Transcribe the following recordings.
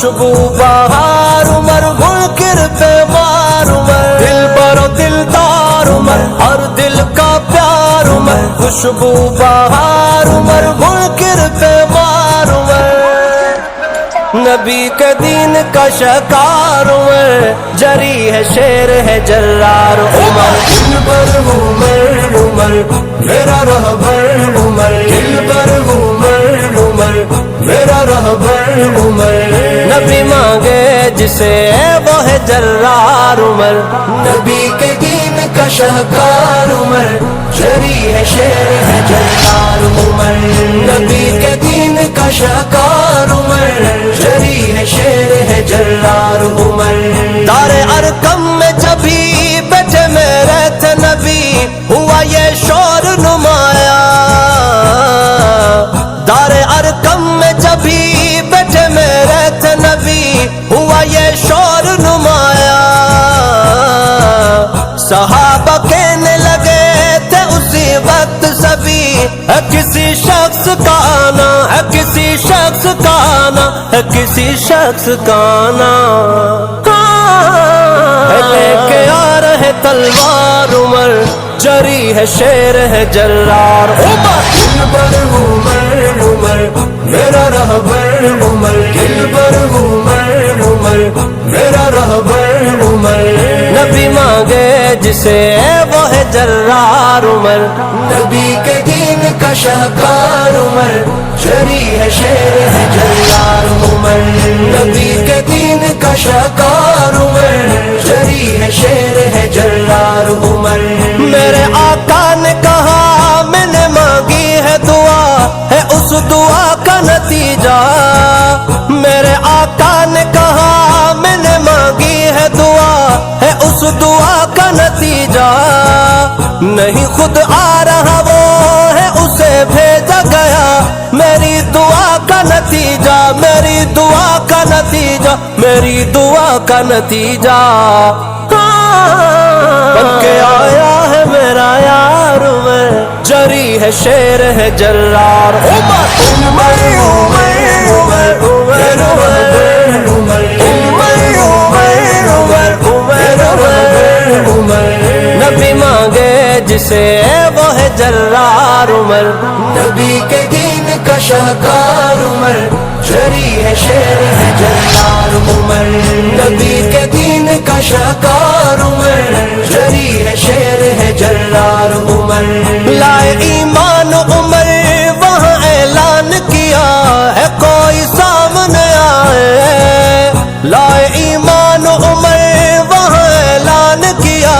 خوشبو بہار عمر، منکر پہ مار عمر، دل برو دلدار عمر، ہر دل کا پیار عمر، خوشبو بہار عمر، منکر پہ مار عمر، نبی کے دین کا شکار عمر، جری ہے شیر ہے جرار عمر، دلبر عمر عمر میرا رہبر عمر، دلبر عمر عمر میرا رہبر عمر، نبی مانگے جسے وہ ہے جرار عمر، نبی کے دین کا شہکار عمر، جری ہے شیر ہے جرار عمر، نبی کے دین کا شہکار عمر، جری ہے شیر ہے جرار عمر، دار ارقم میں جبھی بیٹھے میرے تھے نبی، ہوا یہ شور نمایاں، دار ارقم میں جبھی بیٹھے میرے تھے نبی، ہوا یہ شور نمایاں، صحابہ کہنے لگے تھے اسی وقت سبھی، ہے کسی شخص کا آنا، ہے کسی شخص کا آنا، ہے کسی شخص کا آنا، لے کے آ رہے تلوار عمر، جری ہے شیر ہے جرار عمر، دلبر عمر عمر میرا رہبر عمر، دلبر عمر عمر میرا رہبر عمر، نبی مانگے جسے وہ ہے جرار عمر، نبی کے دین کا شہکار عمر، جری ہے شیر ہے جرار عمر، نبی کے دین کا شہکار عمر، جری ہے شیر ہے جرار عمر، میرے آقا نے کہا میں نے مانگی ہے دعا، ہے اس دعا کا نتیجہ، میرے آقا نے کہا میں نے مانگی ہے دعا، ہے اس دعا کا نتیجہ، نہیں خود آ رہا وہ ہے اسے بھیجا گیا، میری دعا کا نتیجہ، میری دعا کا نتیجہ، میری دعا کا نتیجہ، بن کے آیا ہے میرا یار عمر، جری ہے شیر ہے جرار عمر، عمر عمر عمر عمر عمر عمر، نبی مانگے جسے وہ ہے جرار عمر، نبی کے دین کا شہکار عمر، جری ہے شیر ہے جرار عمر، نبی کے دین کا شہکار عمر، جری ہے شیر ہے جرار عمر، لائے ایمان عمر وہاں اعلان کیا ہے کوئی سامنے آئے، لائے ایمان عمر وہاں اعلان کیا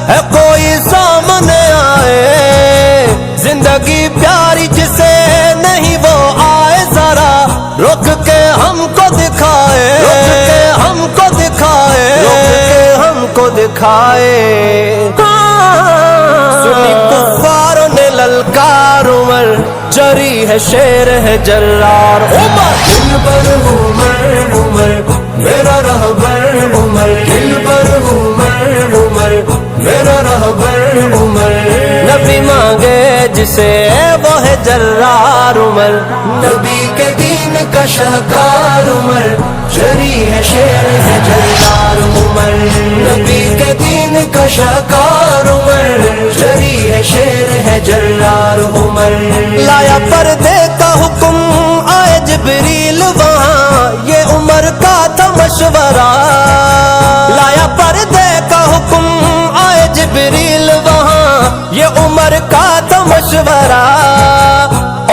ہے کوئی سامنے آئے، زندگی پیاری جسے نہیں وہ آئے ذرا رک کے ہم کو دکھائے، رک کے ہم کو دکھائے، رک کے ہم کو دکھائے، سنی کفاروں نے للکار عمر، جری ہے شیر ہے جرار عمر، دلبر عمر عمر میرا رہبر عمر، دلبر عمر عمر میرا رہبر عمر، نبی مانگے جسے وہ ہے جرار عمر، نبی کے دین کا شہکار عمر، جری ہے شیر ہے جرار عمر، نبی کے دین کا شہکار عمر، جری ہے شیر ہے جرار عمر، لایا پردے کا حکم آئے جبریل وہاں، یہ عمر کا تھا مشورہ، لایا پردے کا حکم آئے جبریل وہاں، یہ عمر کا تھا مشورہ،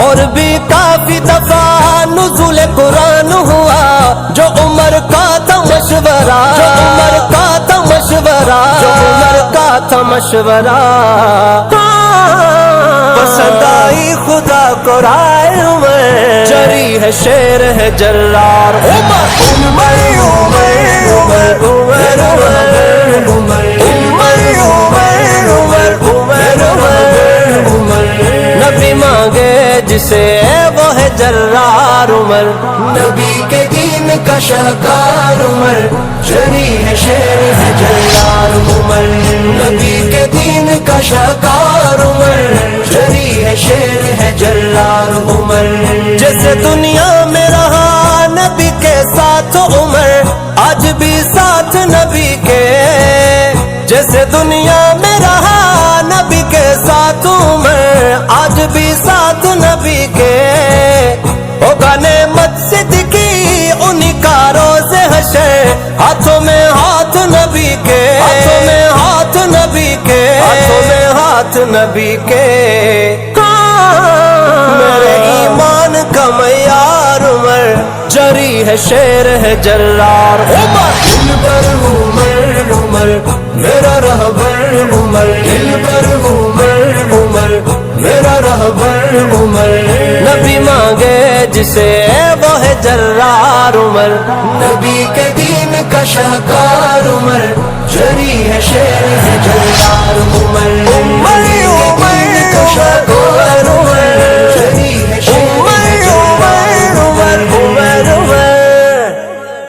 اور بھی کافی دفعہ نزول قرآن ہوا، جو عمر کا تھا مشورہ، جو عمر کا تھا مشورہ، جو عمر کا تھا مشورہ، پسند آئی خدا کو رائے عمر، جری ہے شیر ہے جرار عمر، عمر عمر عمر عمر عمر عمر، نبی مانگے جسے وہ ہے جرار عمر، نبی کے دین کا شہکار عمر، جری ہے شیر ہے جرار عمر، نبی کے دین کا شہکار عمر، جری ہے شیر ہے جرار عمر، جیسے دنیا میں رہا نبی کے ساتھ عمر آج بھی ساتھ نبی کے، جیسے دنیا میں رہا نبی کے ساتھ عمر آج بھی ساتھ نبی کے، ہوگا نعمت صدقی انہی کا روز حشر، ہاتھوں میں ہاتھ نبی کے، ہاتھوں میں ہاتھ نبی کے، ہاتھوں میں ہاتھ نبی کے۔ میرے ایمان کا معیار عمر، جری ہے شیر ہے جرار عمر، دل پر عمر عمر میرا رہبر عمر، دل پر عمر عمر میرا رہبر عمر، نبی مانگے جسے وہ ہے جرار عمر، نبی کے دین کا شاہکار عمر، جری ہے شیر ہے جرار عمر، عمر کا شاہکار